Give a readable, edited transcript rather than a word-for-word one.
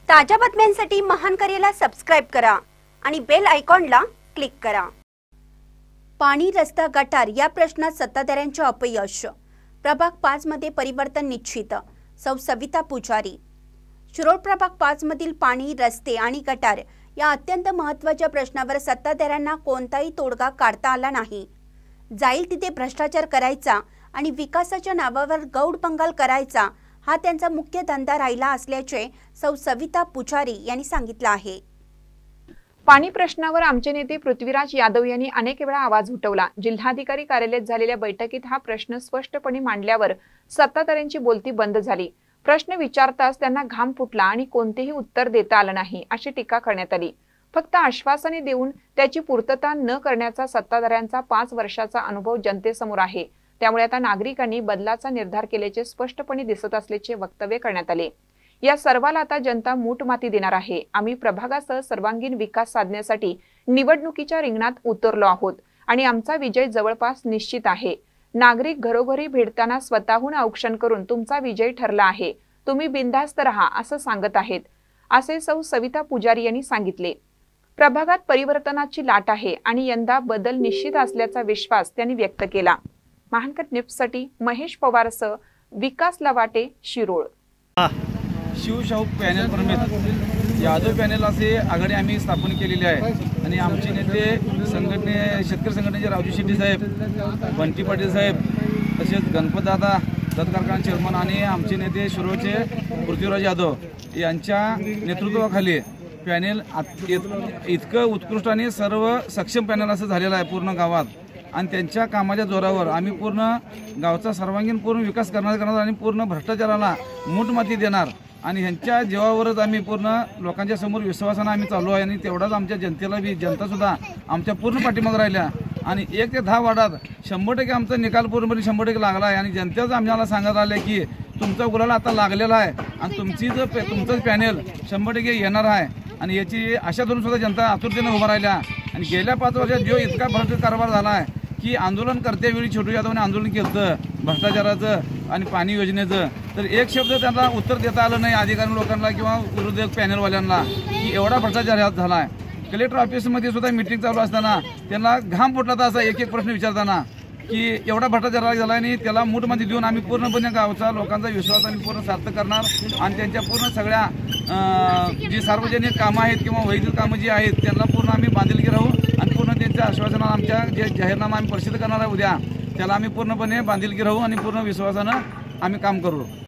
ताज्या बातम्यांसाठी महान करेला सबस्क्राइब करा आणि बेल आयकॉनला क्लिक करा। पाणी, रस्ता, गटार या प्रश्नात सत्ताधाऱ्यांचे अपयश। प्रभाग 5 मध्ये परिवर्तन निश्चित। सौ सविता पुजारी। शिरोळ प्रभाग 5 मधील पाणी, रस्ते आणि गटार या अत्यंत महत्त्वाच्या प्रश्नावर सत्ताधाऱ्यांना कोणताही तोडगा काढता आला नाही। जाईल तिथे भ्रष्टाचार करायचा आणि विकासाच्या नावावर गौड बंगाल करायचा हा त्यांचा मुख्य धंदा राहिला असल्याचे सौ सविता पुजारी यांनी सांगितले आहे। पाणी प्रश्नावर आमचे नेते पृथ्वीराज यादव यांनी अनेक वेळा आवाज उठवला। जिल्हाधिकारी कार्यालयात झालेल्या बैठकीत हा प्रश्न स्पष्टपणे मांडल्यावर सत्ताधाऱ्यांची बोलती बंद झाली। प्रश्न विचारताच त्यांना घाम फुटला आणि कोणतेही उत्तर देता आलं नाही अशी टीका करण्यात आली। फक्त आश्वासने देऊन त्याची पूर्तता न करण्याचा सत्ताधाऱ्यांचा 5 वर्षाचा अनुभव जनतेसमोर आहे। त्यामुळे आता नागरिकांनी बदलाचा निर्धार केल्याचे स्पष्टपणे दिसत असल्याचे वक्तव्य करण्यात आले। या सर्वाला आता जनता मूठमाती देणार आहे। आम्ही प्रभागासह सर्वांगीण विकास साधण्यासाठी निवडणुकीच्या रिंगणात उतरलो आहोत आणि आमचा विजय जवळपास निश्चित आहे। नागरिक घरोघरी भेटताना स्वतःहून औक्षण करून तुमचा विजय ठरला आहे, तुम्ही बिनधास्त रहा असं सांगत आहेत, असे सौ सविता पुजारी यांनी सांगितले। प्रभागात परिवर्तनाची लाट आहे आणि यंदा बदल निश्चित असल्याचा विश्वास त्यांनी व्यक्त केला। महानकर न्यूजसाठी महेश पवारसह विकास लवाटे, शिरोळ। शिवशाहू पॅनल प्रमित यादव पॅनल असे आघाडी आम्ही स्थापन केलेली आहे आणि आमचे नेते शेतकरी संघटनेचे रावजी शेट्टी साहेब, बंटी पाटील साहेब, तसेच गणपतदादा दत्त कारखाना चेअरमन आणि आमचे नेते शिरोळचे पृथ्वीराज यादव यांच्या नेतृत्वाखाली पॅनल इतकं उत्कृष्ट आणि सर्व सक्षम पॅनल असं झालेलं आहे पूर्ण गावात। आणि त्यांच्या कामाच्या जोरावर आम्ही पूर्ण गावचा सर्वांगीण पूर्ण विकास करणार आणि पूर्ण भ्रष्टाचाराला मूठमाती देणार आणि ह्यांच्या जीवावरच आम्ही पूर्ण लोकांच्या समोर विश्वासाने आम्ही चालू आहे। आणि तेवढाच आमच्या जनतेला बी जनतासुद्धा आमच्या पूर्ण पाठीमागे राहिल्या आणि 1 ते 10 वार्डात 100% आमचा निकाल पूर्णपणे 100% लागला आहे आणि जनतेच आम्हाला सांगत आले की तुमचा गुलाल आता लागलेला आहे आणि तुमचंच पॅनल 100% येणार आहे आणि याची आशा धरून सुद्धा जनता आतुरतेने उभा राहिल्या। आणि गेल्या 5 वर्षात जो इतका भ्रष्ट कारभार झाला आहे की आंदोलन करतेवेळी छोटू यादवने आंदोलन केलं भ्रष्टाचाराचं आणि पाणी योजनेचं, तर एक शब्द त्यांना उत्तर देता आलं नाही अधिकारी लोकांना किंवा विरोधक पॅनलवाल्यांना की एवढा भ्रष्टाचार झाला आहे। कलेक्टर ऑफिसमध्ये सुद्धा मीटिंग चालू असताना त्यांना घाम फुटला तर असा एक प्रश्न विचारताना की एवढा भ्रष्टाचार झाला आणि त्याला मूठमाती देऊन आम्ही पूर्णपणे गावचा लोकांचा विश्वास आम्ही पूर्ण सार्थ करणार आणि त्यांच्या पूर्ण सगळ्या जी सार्वजनिक कामं आहेत किंवा वैयक्तिक कामं जी आहेत त्यांना पूर्ण आम्ही बांधिलकी राहू आणि पूर्ण त्यांच्या आश्वासनाला आमच्या जे जाहीरनामा आम्ही प्रसिद्ध करणार आहे उद्या त्याला आम्ही पूर्णपणे बांधिलकी राहू आणि पूर्ण विश्वासानं आम्ही काम करू।